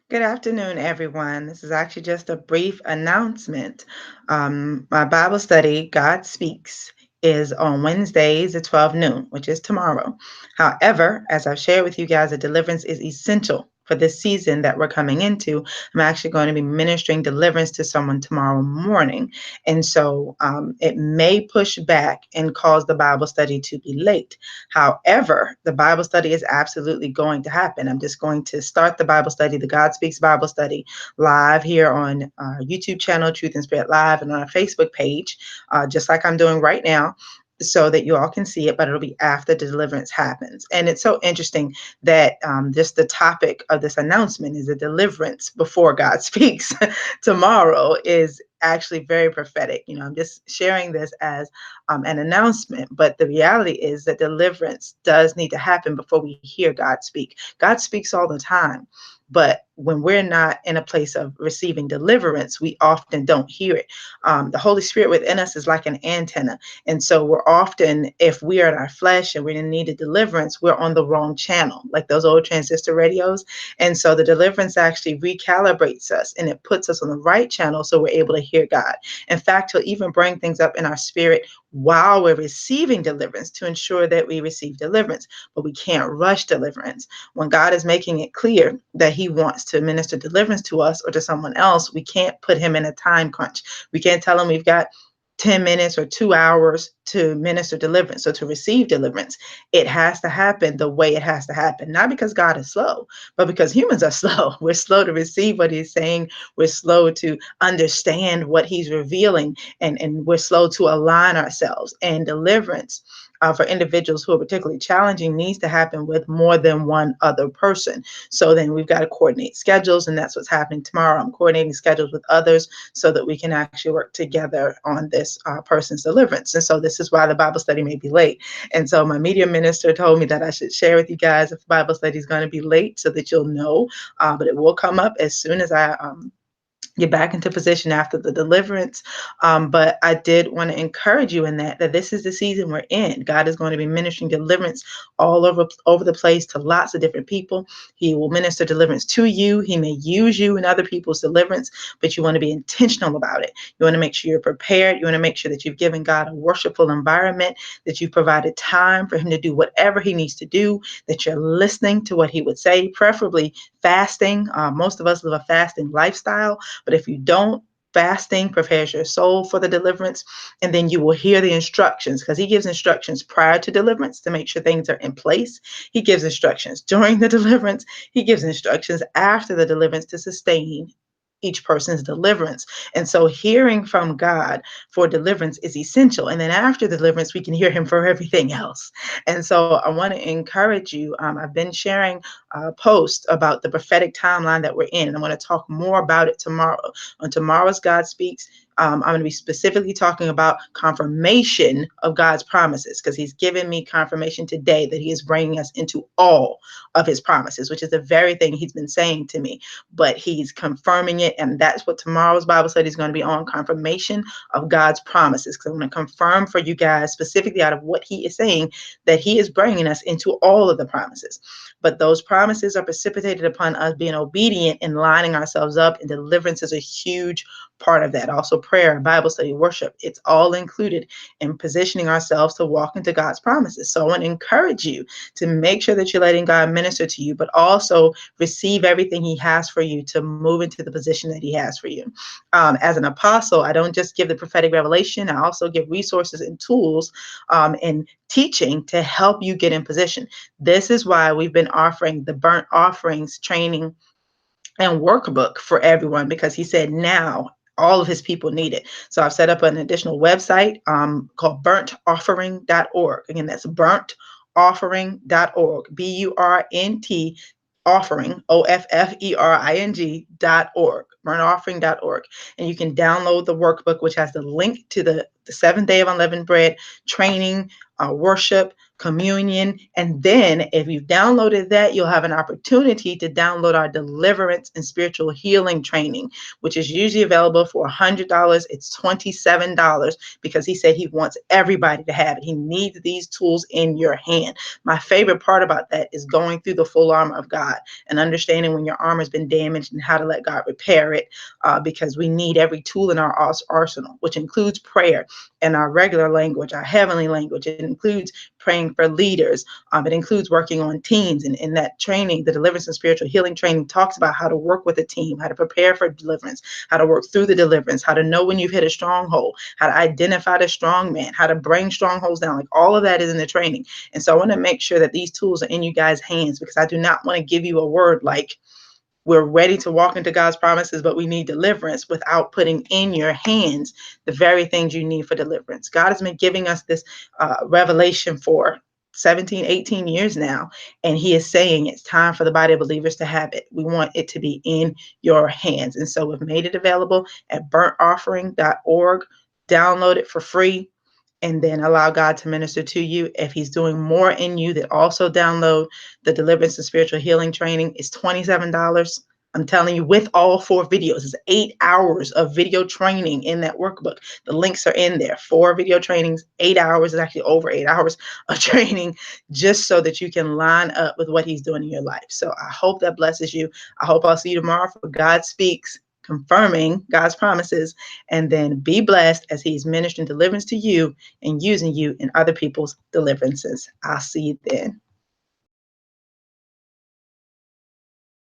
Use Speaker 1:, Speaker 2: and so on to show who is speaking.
Speaker 1: Good afternoon, everyone. This is actually just a brief announcement. My Bible study, God Speaks, is on Wednesdays at 12 noon, which is tomorrow. However, as I've shared with you guys, the deliverance is essential for this season that we're coming into. I'm actually going to be ministering deliverance to someone tomorrow morning. And so it may push back and cause the Bible study to be late. However, the Bible study is absolutely going to happen. I'm just going to start the Bible study, the God Speaks Bible study, live here on our YouTube channel, Truth and Spirit Live, and on our Facebook page, just like I'm doing right now, so that you all can see it, but it'll be after the deliverance happens. And it's so interesting that just the topic of this announcement is a deliverance before God speaks. Tomorrow is actually very prophetic. I'm just sharing this as an announcement, but the reality is that deliverance does need to happen before we hear God speak. God speaks all the time, but when we're not in a place of receiving deliverance, we often don't hear it. The Holy Spirit within us is like an antenna. And so we're often, if we are in our flesh and we're in need of deliverance, we're on the wrong channel, like those old transistor radios. And so the deliverance actually recalibrates us and it puts us on the right channel so we're able to hear God. In fact, he'll even bring things up in our spirit while we're receiving deliverance to ensure that we receive deliverance. But we can't rush deliverance. When God is making it clear that he wants to minister deliverance to us or to someone else, we can't put him in a time crunch. We can't tell him we've got 10 minutes or 2 hours to minister deliverance. So to receive deliverance, it has to happen the way it has to happen. Not because God is slow, but because humans are slow. We're slow to receive what he's saying. We're slow to understand what he's revealing, and we're slow to align ourselves. And deliverance for individuals who are particularly challenging needs to happen with more than one other person. So then we've got to coordinate schedules, and that's what's happening tomorrow. I'm coordinating schedules with others so that we can actually work together on this person's deliverance. And so this is why the Bible study may be late. And so my media minister told me that I should share with you guys if the Bible study is going to be late so that you'll know, but it will come up as soon as I get back into position after the deliverance. But I did want to encourage you in that this is the season we're in. God is going to be ministering deliverance all over the place to lots of different people. He will minister deliverance to you. He may use you in other people's deliverance, but you want to be intentional about it. You want to make sure you're prepared. You want to make sure that you've given God a worshipful environment, that you've provided time for him to do whatever he needs to do, that you're listening to what he would say, preferably fasting. Most of us live a fasting lifestyle. But if you don't, fasting prepares your soul for the deliverance, and then you will hear the instructions, because he gives instructions prior to deliverance to make sure things are in place. He gives instructions during the deliverance. He gives instructions after the deliverance to sustain each person's deliverance. And so hearing from God for deliverance is essential. And then after deliverance, we can hear him for everything else. And so I want to encourage you. I've been sharing post about the prophetic timeline that we're in. And I'm going to talk more about it tomorrow. On tomorrow's God Speaks, I'm going to be specifically talking about confirmation of God's promises, because he's given me confirmation today that he is bringing us into all of his promises, which is the very thing he's been saying to me, but he's confirming it. And that's what tomorrow's Bible study is going to be on, confirmation of God's promises. Because I'm going to confirm for you guys specifically out of what he is saying that he is bringing us into all of the promises. But those promises are precipitated upon us being obedient and lining ourselves up, and deliverance is a huge part of that. Also prayer, Bible study, worship, it's all included in positioning ourselves to walk into God's promises. So I want to encourage you to make sure that you're letting God minister to you, but also receive everything he has for you to move into the position that he has for you. As an apostle, I don't just give the prophetic revelation, I also give resources and tools and teaching to help you get in position. This is why we've been offering the burnt offerings training and workbook for everyone, because he said now all of his people need it. So I've set up an additional website called burntoffering.org. Again, that's burntoffering.org, BURNT offering, OFFERING.org, burntoffering.org. And you can download the workbook, which has the link to the 7th day of unleavened bread training, worship, communion. And then if you've downloaded that, you'll have an opportunity to download our deliverance and spiritual healing training, which is usually available for $100. It's $27 because he said he wants everybody to have it. He needs these tools in your hand. My favorite part about that is going through the full armor of God and understanding when your armor has been damaged and how to let God repair it, because we need every tool in our arsenal, which includes prayer and our regular language, our heavenly language. It includes praying for leaders. It includes working on teams. And in that training, the deliverance and spiritual healing training talks about how to work with a team, how to prepare for deliverance, how to work through the deliverance, how to know when you've hit a stronghold, how to identify the strong man, how to bring strongholds down. Like, all of that is in the training. And so I want to make sure that these tools are in you guys' hands, because I do not want to give you a word like, we're ready to walk into God's promises, but we need deliverance, without putting in your hands the very things you need for deliverance. God has been giving us this revelation for 17, 18 years now, and he is saying it's time for the body of believers to have it. We want it to be in your hands. And so we've made it available at burntoffering.org. Download it for free, and then allow God to minister to you. If he's doing more in you, that also download the deliverance and spiritual healing training. It's $27. I'm telling you, with all 4 videos, it's 8 hours of video training in that workbook. The links are in there. 4 video trainings, 8 hours, is actually over 8 hours of training, just so that you can line up with what he's doing in your life. So I hope that blesses you. I hope I'll see you tomorrow for God Speaks, confirming God's promises. And then be blessed as he's ministering deliverance to you and using you in other people's deliverances. I'll see you then.